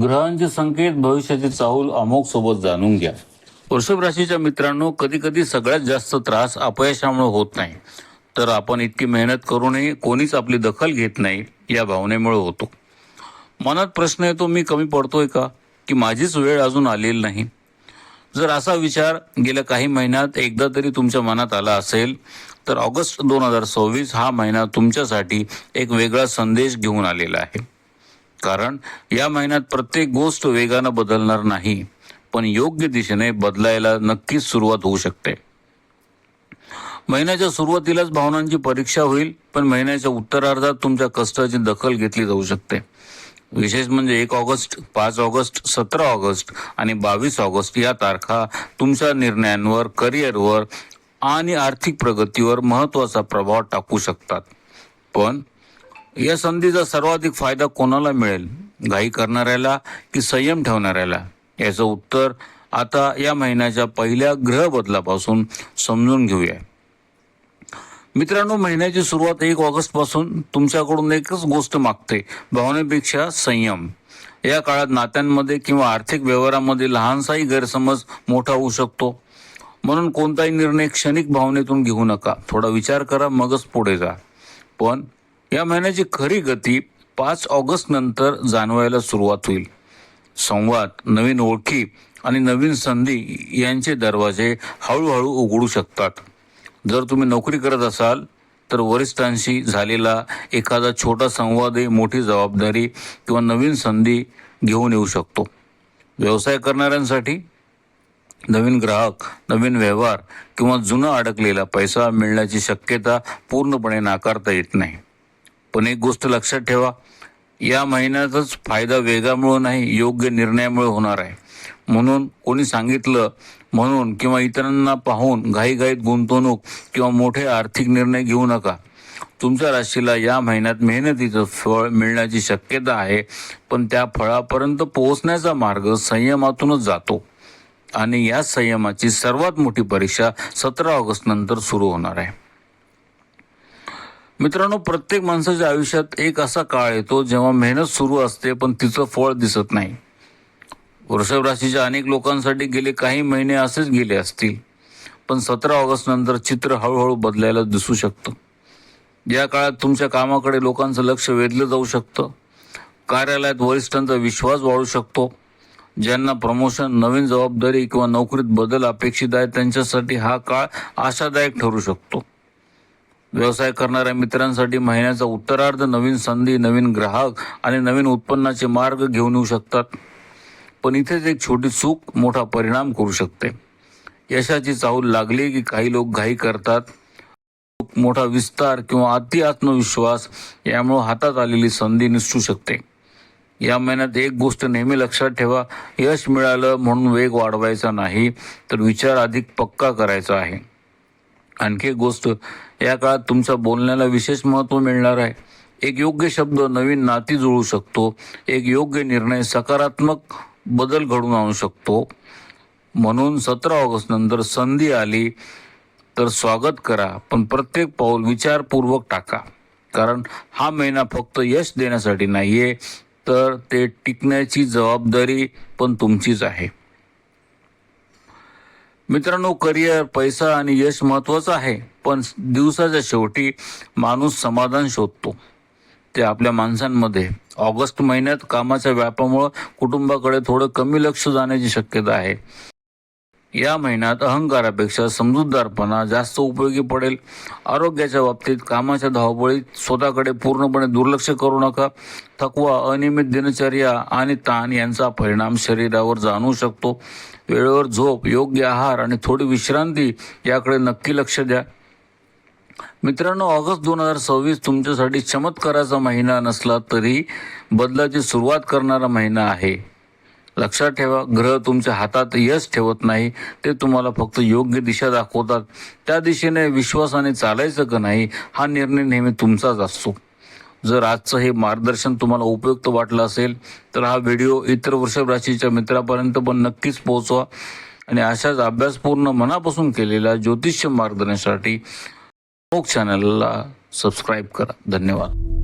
ग्रहांचे संकेत, भविष्याचे चाहूल अमोघ सोबत जाणून घ्या. वृषभ राशीच्या मित्रांनो, कधी कधी सगळ्यात जास्त त्रास अपयशामुळे होत नाही, तर आपण इतकी मेहनत करूनही कोणीच आपली दखल घेत नाही या भावनेमुळे होतो. मनात प्रश्न येतो, मी कमी पडतोय का, की माझीच वेळ अजून आलेली नाही. जर असा विचार गेल्या काही महिन्यात एकदा तरी तुमच्या मनात आला असेल, तर ऑगस्ट 2026 हा महिना तुमच्यासाठी एक वेगळा संदेश घेऊन आलेला आहे. कारण या महिन्यात प्रत्येक गोष्ट वेगानं बदलणार नाही, पण योग्य दिशेने बदलायला नक्कीच सुरुवात होऊ शकते. महिन्याच्या सुरुवातीलाच भावनांची परीक्षा होईल, पण महिन्याच्या उत्तरार्धात तुमच्या कष्टाची दखल घेतली जाऊ शकते. विशेष म्हणजे 1 ऑगस्ट, 5 ऑगस्ट, 17 ऑगस्ट आणि 22 ऑगस्ट या तारखा तुमच्या निर्णयांवर, करिअरवर आणि आर्थिक प्रगतीवर महत्त्वाचा प्रभाव टाकू शकतात. पण या संधीचा सर्वाधिक फायदा कोणाला मिळेल, घाई करणाऱ्याला की संयम ठेवणाऱ्याला? याचं उत्तर आता या महिन्याच्या पहिल्या ग्रह बदलापासून समजून घेऊया. मित्रांनो, महिन्याची सुरुवात 1 ऑगस्ट पासून तुमच्याकडून एकच गोष्ट मागते, भावनेपेक्षा संयम. या काळात नात्यांमध्ये किंवा आर्थिक व्यवहारामध्ये लहानसाही गैरसमज मोठा होऊ शकतो. म्हणून कोणताही निर्णय क्षणिक भावनेतून घेऊ नका. थोडा विचार करा, मगच पुढे जा. पण या महिन्याची खरी गती 5 ऑगस्ट नंतर जाणवायला सुरुवात होईल. संवाद, नवीन ओळखी आणि नवीन संधी यांचे दरवाजे हळूहळू उघडू शकतात. जर तुम्ही नोकरी करत असाल तर वरिष्ठांशी झालेला एखादा छोटा संवादही मोठी जबाबदारी किंवा नवीन संधी घेऊन येऊ शकतो. व्यवसाय करणाऱ्यांसाठी नवीन ग्राहक, नवीन व्यवहार किंवा जुना अडकलेला पैसा मिळण्याची शक्यता पूर्णपणे नाकारता येत नाही. पण एक गोष्ट लक्षात ठेवा, या महिन्यातच फायदा वेगामुळे नाही, योग्य निर्णयामुळे होणार आहे. म्हणून कोणी सांगितलं म्हणून किंवा इतरांना पाहून घाईघाईत गुंतवणूक किंवा मोठे आर्थिक निर्णय घेऊ नका. तुमच्या राशीला या महिन्यात मेहनतीचं फळ मिळण्याची शक्यता आहे, पण त्या फळापर्यंत पोहोचण्याचा मार्ग संयमातूनच जातो. आणि या संयमाची सर्वात मोठी परीक्षा 17 ऑगस्ट नंतर सुरू होणार आहे. मित्रांनो, प्रत्येक माणसाच्या आयुष्यात एक असा काळ येतो जेव्हा मेहनत सुरू असते पण तिचं फळ दिसत नाही. वृषभ राशीच्या अनेक लोकांसाठी गेले काही महिने असेच गेले असतील, पण 17 ऑगस्ट नंतर चित्र हळूहळू बदलायला दिसू शकतं. या काळात तुमच्या कामाकडे लोकांचं लक्ष वेधलं जाऊ शकतं. कार्यालयात वरिष्ठांचा विश्वास वाढू शकतो. ज्यांना प्रमोशन, नवीन जबाबदारी किंवा नोकरीत बदल अपेक्षित आहे त्यांच्यासाठी हा काळ आशादायक ठरू शकतो. व्यवसाय करणाऱ्या मित्रांसाठी महिन्याचा उत्तरार्ध नवीन संधी, नवीन ग्राहक आणि नवीन उत्पन्नाचे मार्ग घेऊन येऊ शकतात. पण इथेच एक छोटी चूक मोठा परिणाम करू शकते. यशाची चाहूल लागली की काही लोक घाई करतात. मोठा विस्तार किंवा अति आत्मविश्वास यामुळे हातात आलेली संधी निसटू शकते. या महिन्यात एक गोष्ट नेहमी लक्षात ठेवा, यश मिळालं म्हणून वेग वाढवायचा नाही, तर विचार अधिक पक्का करायचा आहे. आणखी एक गोष्ट, या काळात तुमच्या बोलण्याला विशेष महत्त्व मिळणार आहे. एक योग्य शब्द नवीन नाती जुळू शकतो. एक योग्य निर्णय सकारात्मक बदल घडवून आणू शकतो. म्हणून 17 ऑगस्ट नंतर संधी आली तर स्वागत करा, पण प्रत्येक पाऊल विचारपूर्वक टाका. कारण हा महिना फक्त यश देण्यासाठी नाहीये, तर ते टिकण्याची जबाबदारी पण तुमचीच आहे. मित्रांनो, करिअर, पैसा आणि यश महत्त्वाचं आहे, पण दिवसाच्या शेवटी माणूस समाधान शोधतो. ते आपल्या माणसांमध्ये. ऑगस्ट महिन्यात कामाच्या व्यापामुळे कुटुंबाकडे थोडं कमी लक्ष जाण्याची शक्यता आहे. या महिन्यात अहंकारापेक्षा समजूतदारपणा जास्त उपयोगी पडेल. आरोग्याच्या बाबतीत कामाच्या धावपळीत स्वतःकडे पूर्णपणे दुर्लक्ष करू नका. थकवा, अनियमित दिनचर्या आणि ताण यांचा परिणाम शरीरावर जाणवू शकतो. वेळेवर झोप, योग्य आहार आणि थोडी विश्रांती याकडे नक्की लक्ष द्या. मित्रांनो, ऑगस्ट 2026 तुमच्यासाठी चमत्काराचा महिना नसला तरी बदलाची सुरुवात करणारा महिना आहे. लक्षात ठेवा, ग्रह तुमच्या हातात यश ठेवत नाही, ते तुम्हाला फक्त योग्य दिशा दाखवतात. त्या दिशेने विश्वासाने चालायचं का नाही हा निर्णय नेहमी तुमचाच असतो. जर आजचं हे मार्गदर्शन तुम्हाला उपयुक्त वाटलं असेल तर हा व्हिडिओ इतर वृषभ राशीच्या मित्रापर्यंत पण नक्कीच पोहोचवा. आणि अशाच अभ्यासपूर्ण मनापासून केलेल्या ज्योतिष्य मार्गदर्शनासाठी चॅनलला सबस्क्राईब करा. धन्यवाद.